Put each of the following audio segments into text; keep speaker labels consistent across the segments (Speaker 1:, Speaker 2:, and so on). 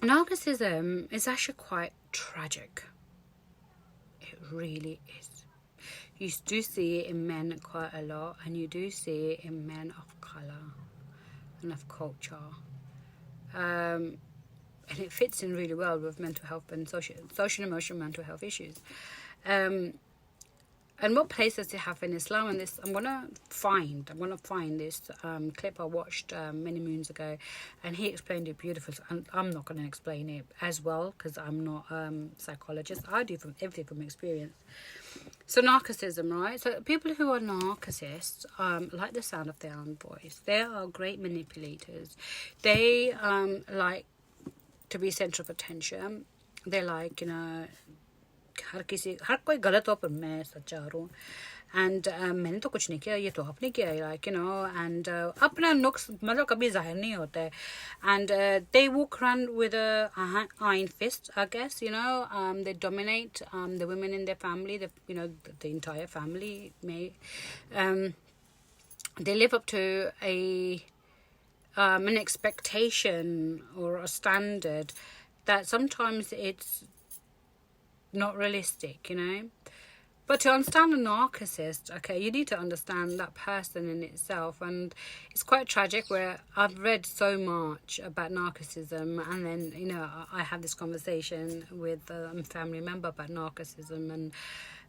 Speaker 1: Narcissism is actually quite tragic. It really is. You do see it in men quite a lot, and you do see it in men of colour and of culture. And it fits in really well with mental health and social and emotional mental health issues. And what place does it have in Islam? And this, I'm gonna find this clip I watched many moons ago, and he explained it beautifully. And I'm not gonna explain it as well because I'm not a psychologist. I do from everything from experience. So narcissism, right? So people who are narcissists like the sound of their own voice. They are great manipulators. They like to be center of attention. They like, हर कोई गलत हो पर मैं सच्चा हूँ and मैंने तो कुछ नहीं किया ये तो आपने किया like and अपना नुक्स मतलब कभी जाहिर नहीं होता है and they walk around with a iron fist, I guess. They dominate the women in their family, the entire family may they live up to an expectation or a standard that sometimes it's not realistic, But to understand a narcissist, okay, you need to understand that person in itself. And it's quite tragic where I've read so much about narcissism, and then, I have this conversation with a family member about narcissism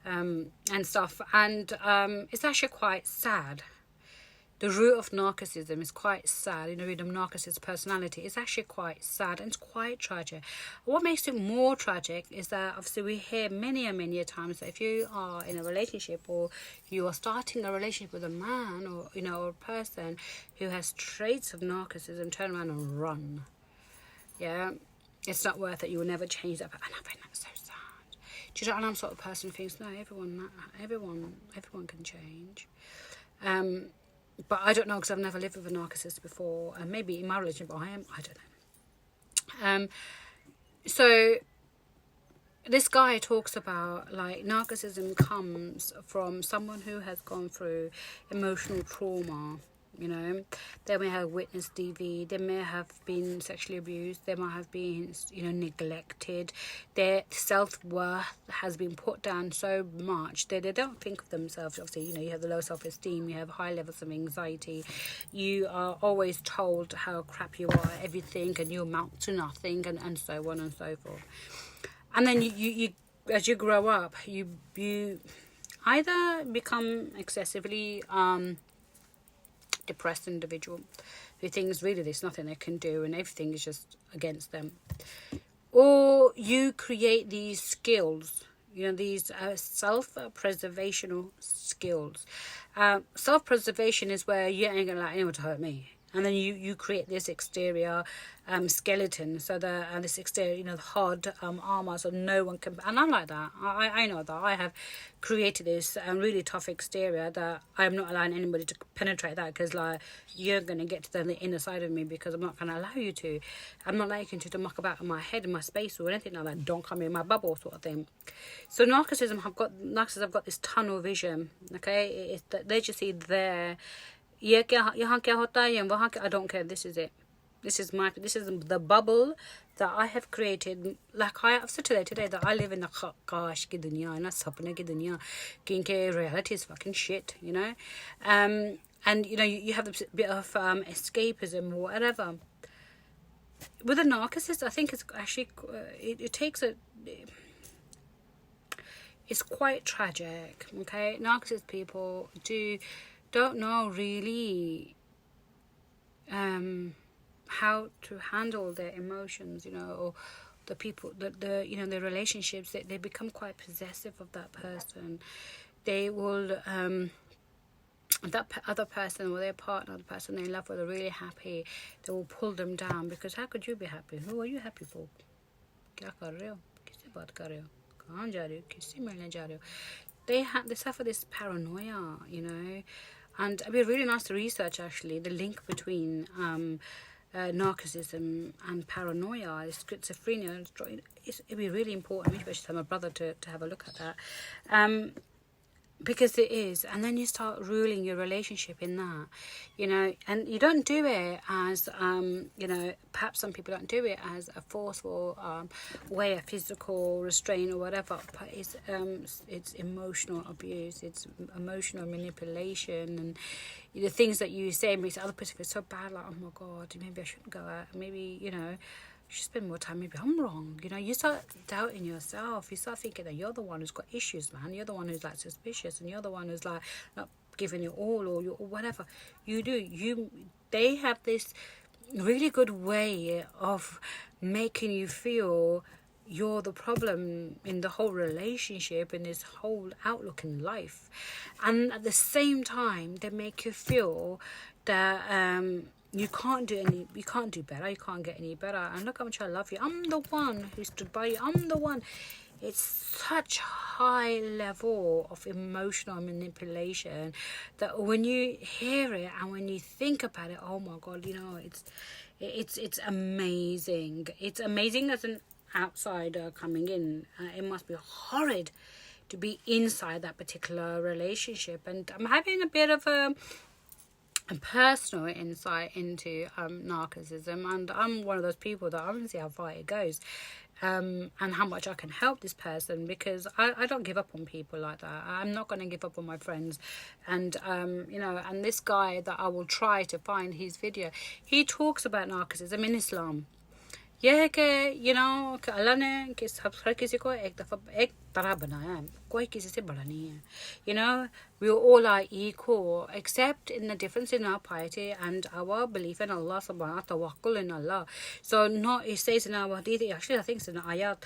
Speaker 1: and stuff. And it's actually quite sad. The root of narcissism is quite sad. The narcissist personality is actually quite sad and it's quite tragic. What makes it more tragic is that obviously we hear many and many times that if you are in a relationship or you are starting a relationship with a man or or a person who has traits of narcissism, turn around and run. Yeah, it's not worth it. You will never change that. And I find that so sad. Do you know? And I'm sort of person who thinks no, everyone can change. But I don't know because I've never lived with a narcissist before, and maybe in my relationship I don't know. So this guy talks about like narcissism comes from someone who has gone through emotional trauma. They may have witnessed DV, they may have been sexually abused, they might have been neglected, their self-worth has been put down so much that they don't think of themselves. Obviously, you have the low self-esteem, you have high levels of anxiety, you are always told how crap you are at everything and you amount to nothing, and so on and so forth. And then you as you grow up, you either become excessively depressed individual who thinks really there's nothing they can do and everything is just against them, or you create these skills, these self-preservational skills. Self-preservation is where you ain't gonna let anyone to hurt me, and then you create this exterior skeleton, so this exterior, the hard armor, so no one can. And I'm like that. I know that I have created this really tough exterior that I'm not allowing anybody to penetrate that, because like you're gonna get to the inner side of me, because I'm not gonna allow you to. I'm not allowing you to muck about in my head, in my space, or anything like that. Don't come in my bubble, sort of thing. So narcissism have got this tunnel vision. Okay, they just see there. I don't care. This is it. This is the bubble that I have created. Like I have said today that I live in the kaash ki dunya, na sapne ki dunya. Because reality is fucking shit, And you have a bit of escapism or whatever. With a narcissist, I think it's actually it's quite tragic. Okay, narcissist people don't know really how to handle their emotions, or the people, their relationships. They become quite possessive of that person. They will that other person or their partner, the person they love with, are really happy, they will pull them down, because how could you be happy? Who are you happy for? क्या कर रहे हो? किससे बात कर रहे हो? कहाँ जा रहे हो? किससे मिलने जा रहे हो? They suffer this paranoia, and it'd be really nice to research actually the link between narcissism and paranoia, schizophrenia. It'd be really important. Maybe I should tell my brother to have a look at that. because it is. And then you start ruling your relationship in that, you know, and you don't do it as you know, perhaps some people don't do it as a forceful way, a physical restraint or whatever, but it's emotional abuse, it's emotional manipulation, and the things that you say makes the other person feel so bad, like, oh my god, maybe I shouldn't go out, maybe, you know, you should spend more time, maybe I'm wrong, you know. You start doubting yourself, you start thinking that you're the one who's got issues, man, you're the one who's like suspicious, and you're the one who's like not giving it all, or whatever you do. They have this really good way of making you feel you're the problem in the whole relationship, in this whole outlook in life. And at the same time, they make you feel that you can't do better, you can't get any better, and look how much I love you, I'm the one who stood by you, I'm the one. It's such high level of emotional manipulation that when you hear it and when you think about it, oh my god, you know, it's amazing. It's amazing as an outsider coming in. It must be horrid to be inside that particular relationship. And I'm having a bit of a personal insight into narcissism, and I'm one of those people that I want to see how far it goes, and how much I can help this person, because I don't give up on people like that. I'm not going to give up on my friends. And you know, and this guy that I will try to find his video, he talks about narcissism in Islam. यह है कि you know, कि अल्लाह ने कि हर किसी को एक दफ़ा एक तरह बनाया है, कोई किसी से बड़ा नहीं है. You know, we all are equal, except in the difference in our piety and our belief in Allah subhanahu wa ta'ala, tawakkul in Allah. So not, he says in our hadith, actually I think it's in the ayat,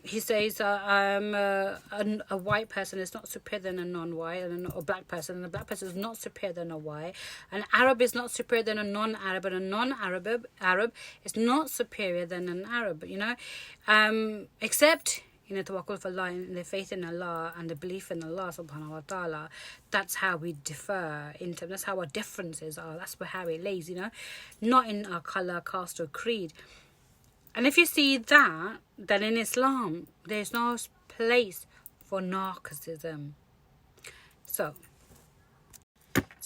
Speaker 1: he says a white person is not superior than a non-white, and a black person, and a black person is not superior than a white, an Arab is not superior than a non-Arab, and a non-Arab is not superior than an Arab, you know, except in the tawakkul of Allah, in the faith in Allah and the belief in Allah subhanahu wa ta'ala. That's how we differ in terms, that's how our differences are, that's how it lays, you know, not in our colour, caste or creed. And if you see that, then in Islam there's no place for narcissism. So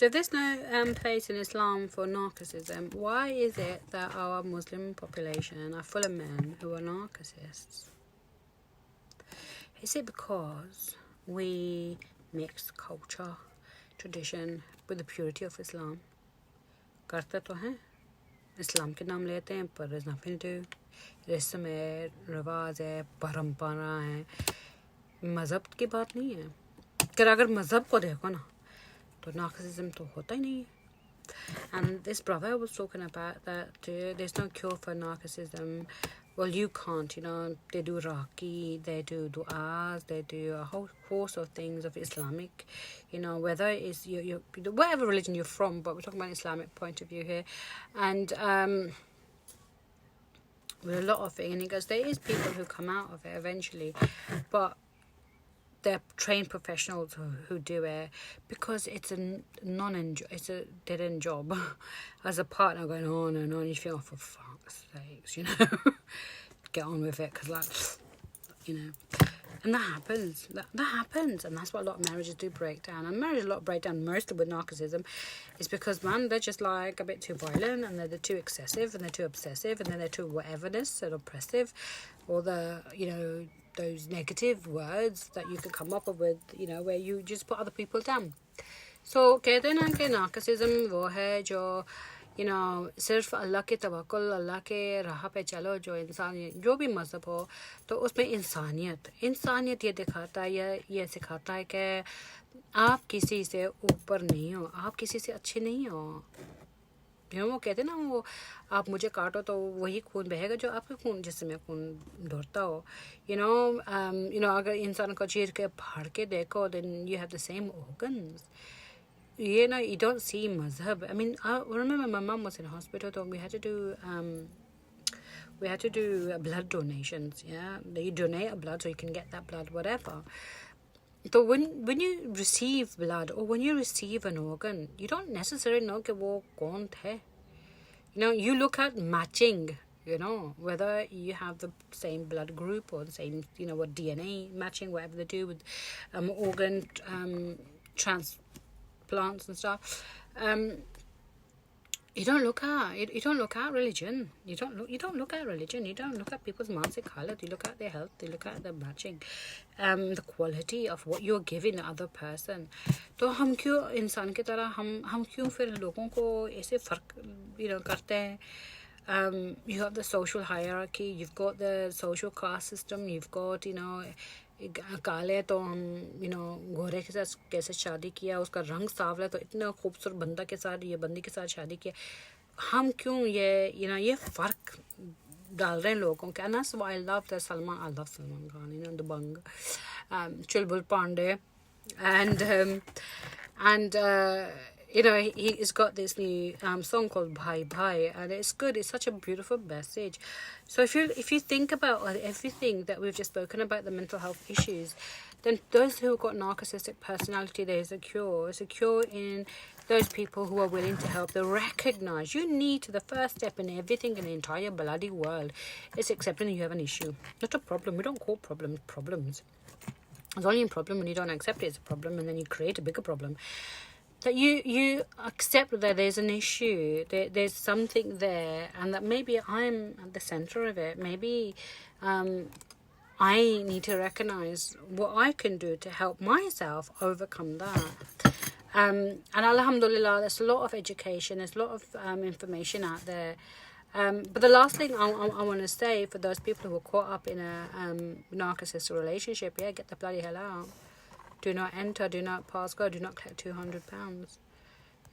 Speaker 1: if there's no place in Islam for narcissism, why is it that our Muslim population are full of men who are narcissists? Is it because we mix culture, tradition with the purity of Islam? करते तो हैं, इस्लाम के नाम लेते हैं, पर there's nothing to do. रस्म है, रिवाज है, परंपरा है, मज़हब की बात नहीं है. अगर मज़हब को देखो ना, तो narcissism तो होता ही नहीं है. And this brother was talking about that there's no cure for narcissism. Well, you can't, you know, they do raqi, they do du'as, they do a whole host of things of Islamic, you know, whether it's you whatever religion you're from, but we're talking about Islamic point of view here. And with a lot of it, and he goes, there is people who come out of it eventually, but they're trained professionals who do it, because it's a it's a dead-end job. As a partner going on and on, you feel, oh, for fuck's sakes, you know, get on with it, because, like, you know, and that happens. That happens, and that's what a lot of marriages do break down. And marriages a lot break down mostly with narcissism, is because, man, they're just like a bit too violent, and they're too excessive, and they're too obsessive, and then they're too whateverness and oppressive, or the, you know, those negative words that you can come up with, you know, where you just put other people down. So कहते हैं ना कि narcissism वो है जो, you know, सिर्फ अल्लाह के तवक्कुल, अल्लाह के राह पे चलो, जो इंसान जो भी मज़हब हो, तो उसमें इंसानियत ये दिखाता है, ये सिखाता है कि आप किसी से ऊपर नहीं हो, आप किसी से अच्छे नहीं हो. You know, वो कहते हैं ना, वो आप मुझे काटो तो वही खून बहेगा जो आपके खून जिसमें खून दौड़ता हो. You know, अगर इंसान को चीर के फाड़ के देखो, then you have the same organs. You know, you don't see mazhab. I mean, I remember my mum was in hospital, so we had to do blood donations. Yeah, you donate a blood so you can get that blood, whatever. So when you receive blood, or when you receive an organ, you don't necessarily know कि वो कौन थे. You know, you look at matching. whether you have the same blood group or the same, what DNA matching, whatever they do with organ transplants and stuff. You don't look at religion. You don't look at religion. You don't look at people's mansic halat. You look at their health. You look at the matching, the quality of what you're giving the other person. तो हम क्यों इंसान की तरह हम क्यों फिर लोगों को ऐसे फर्क करते हैं? You have the social hierarchy. You've got the social class system. You've got काले तो हम गोरे के साथ कैसे शादी किया, उसका रंग सांवला तो इतना खूबसूरत बंदा के साथ ये बंदी के साथ शादी किया. हम क्यों ये फ़र्क डाल रहे हैं लोगों के. And that's why I love Salman Khan, the Bang, Chulbul Pandey, and he's got this new song called Bhai Bhai, and it's good. It's such a beautiful message. So if you think about everything that we've just spoken about, the mental health issues, then those who've got narcissistic personality, there's a cure. It's a cure in those people who are willing to help. They recognize the first step in everything in the entire bloody world is accepting that you have an issue, not a problem. We don't call problems. It's only a problem when you don't accept it as a problem, and then you create a bigger problem. That you accept that there's an issue, there's something there, and that maybe I'm at the center of it. Maybe I need to recognize what I can do to help myself overcome that. And alhamdulillah, there's a lot of education, there's a lot of information out there. But the last thing I want to say for those people who are caught up in a narcissistic relationship, get the bloody hell out. Do not enter, do not pass go, do not collect £200.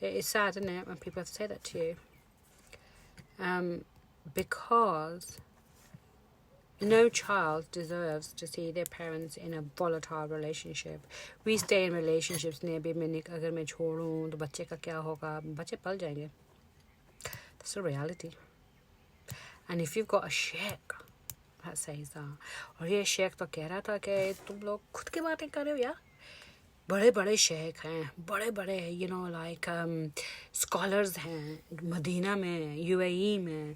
Speaker 1: It is sad, isn't it, when people have to say that to you? Because no child deserves to see their parents in a volatile relationship. We stay in relationships agar main chhodun to bacche ka kya hoga, bacche pal jayenge. That's a reality. And if you've got a sheikh that says that, और ये शेख तो कह रहा था कि तुम लोग खुद की बातें कर रहे हो यार. बड़े शेख हैं, बड़े like scholars हैं मदीना में, UAE में,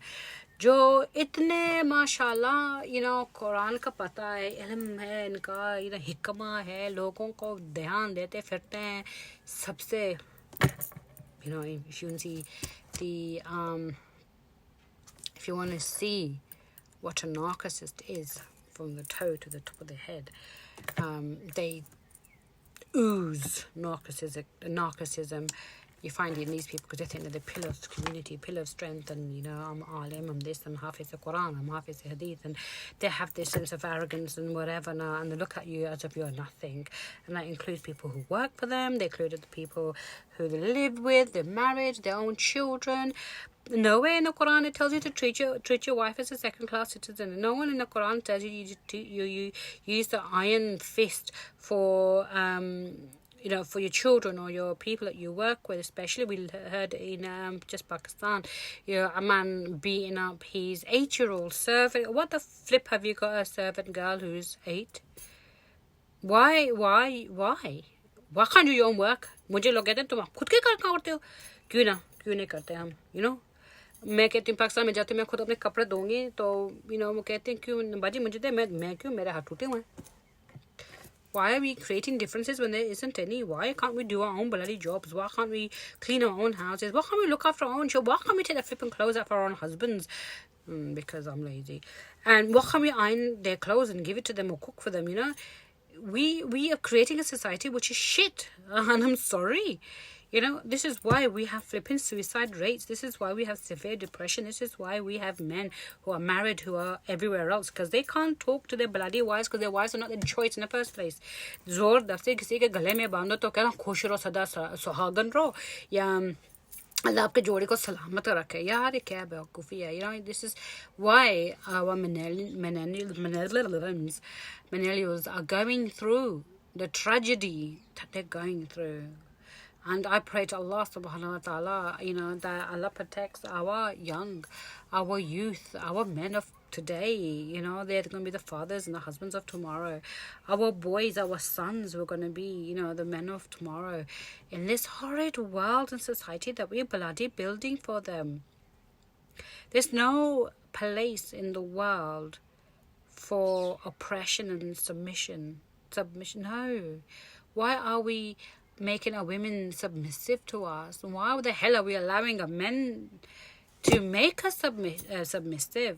Speaker 1: जो इतने माशाल्लाह कुरान का पता है, इल्म है इनका, हिकमा है, लोगों को ध्यान देते फिरते हैं सबसे. If you want to see what a narcissist is from the toe to the top of the head, they ooze narcissism. You find it in these people because they think that they're pillar of community, pillar of strength, and I'm alim, I'm this, I'm hafiz the Quran, I'm hafiz the hadith, and they have this sense of arrogance and whatever now, and they look at you as if you're nothing. And that includes people who work for them, they include the people who they live with, their marriage, their own children. Nowhere in the Quran it tells you to treat your wife as a second-class citizen. No one in the Quran tells you you use the iron fist for for your children or your people that you work with. Especially we heard in just Pakistan, a man beating up his 8-year-old servant. What the flip have you got a servant girl who's 8? Why can't you do your own work? मुझे लोग कहते हैं तुम खुद के काम करते हो, क्यों नहीं करते हम. मैं कहती हूँ पाकिस्तान में जाते मैं खुद अपने कपड़े धोंगी तो वो कहते हैं क्यों बाजी मुझे दे, मैं क्यों, मेरे हाथ टूटे हुए हैं. Why are we creating differences when there isn't any? Why can't we do our own bloody jobs? Why can't we clean our own houses? Why can't we look after our own children? Why can't we take the flipping clothes off our own husbands? Because I'm lazy. And why can't we iron their clothes and give it to them or cook for them? We are creating a society which is shit, and I'm sorry. This is why we have flipping suicide rates. This is why we have severe depression. This is why we have men who are married who are everywhere else, because they can't talk to their bloody wives because their wives are not their choice in the first place. जोर दस्ते किसी के गले में बांधो तो कहना खुश रहो सदा सुहागन रहो या अल्लाह आपके जोड़े को सलामत रखे. यार ये क्या बेवकूफ़ी है. This is why our millennials are going through the tragedy that they're going through. And I pray to Allah subhanahu wa ta'ala, that Allah protects our young, our youth, our men of today. They're going to be the fathers and the husbands of tomorrow. Our boys, our sons, who are going to be, the men of tomorrow. In this horrid world and society that we're bloody building for them. There's no place in the world for oppression and submission. No. Why are we making our women submissive to us? Why the hell are we allowing our men to make us submissive?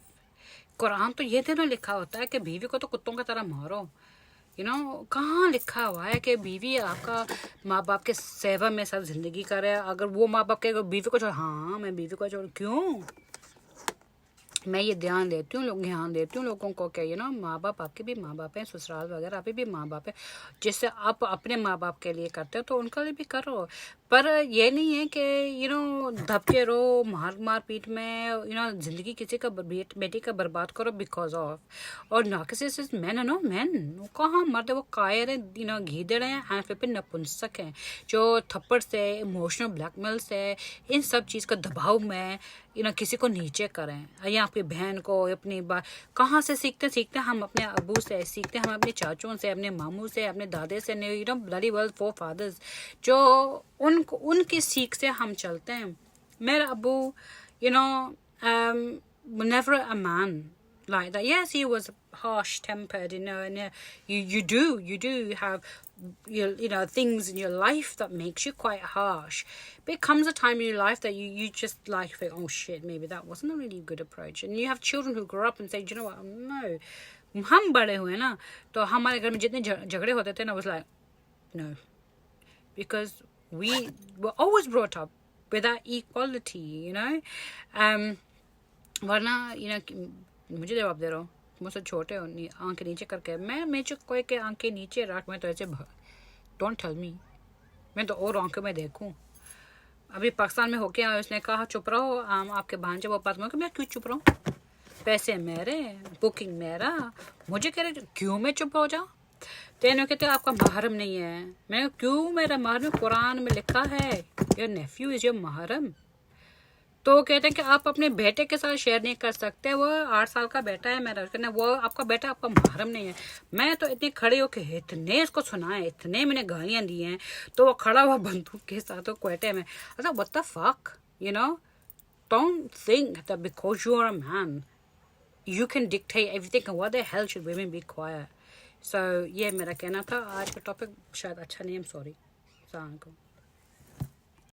Speaker 1: Quran तो ये दिनों लिखा होता है कि बीवी को तो कुत्तों की तरह मारो. कहाँ लिखा हुआ है कि बीवी आपका माँ बाप के सेवा में साथ जिंदगी करे. अगर वो माँ बाप के बीवी को छोड़, हाँ मैं बीवी को छोड़, क्यों? मैं ये ध्यान देती हूँ लोगों को कि माँ बाप आपके भी माँ बाप हैं, ससुराल वगैरह आपके भी माँ बाप हैं. जिससे आप अपने माँ बाप के लिए करते हो तो उनके लिए भी करो. पर ये नहीं है कि धपके रहो मार पीट में, जिंदगी किसी का बेटी का बर्बाद करो बिकॉज ऑफ. और नार्सिसिस्ट मैन वो कहाँ मर्द, वो कायर है, गीदड़ हैं एंड फिर नपुंसक हैं जो थप्पड़ से, इमोशनल ब्लैकमेल से, इन सब चीज़ का दबाव में किसी को नीचे करें. या आपकी बहन को, अपनी बात कहाँ से सीखते हम अपने अबू से सीखते, हम अपने चाचों से, अपने मामू से, अपने दादे से, ब्लडी वेल फोर फादर्स, जो उनकी सीख से हम चलते हैं. मेरा Abu never a man like that. Yes, he was harsh tempered, and you do have things in your life that makes you quite harsh. But it comes a time in your life that you just like think, oh shit, maybe that wasn't a really good approach. And you have children who grow up and say, do you know what, no, हम बड़े हुए ना तो हमारे घर में जितने झगड़े होते थे ना, was like no, because we were always brought up with that equality, वरना मुझे जवाब दे रहा हूँ, मुझसे छोटे हो, आंखें नीचे करके मैं जो कोई के आंखें नीचे रख, मैं तो ऐसे डोंट टेल मी, मैं तो और आंखों में देखूँ. अभी पाकिस्तान में होके आया, उसने कहा चुप रहो, आपके भांजे वो बात मैं क्यों चुप रहूँ, पैसे मेरे, बुकिंग मेरा, मुझे कह रहे क्यों मैं चुप हो जाऊँ. तेनों कहते आपका महरम नहीं है. मैं क्यों, मेरा महरम कुरान में लिखा है योर नेफ्यू इज योर महरम. तो कहते हैं कि आप अपने बेटे के साथ शेयर नहीं कर सकते, वो 8 साल का बेटा है मेरा, कहना वो आपका बेटा आपका महरम नहीं है. मैं तो इतनी खड़ी होकर इतने इसको सुनाए, इतने मैंने गालियाँ दी हैं, तो वो खड़ा हुआ बंदूक के साथ वो क्वेटे में. अच्छा what the fuck, don't think that because you are a man you can dictate everything, and what the hell should women be quiet. So ये मेरा कहना था. आज का टॉपिक शायद अच्छा नहीं, I'm sorry. अस्सलाम वालेकुम.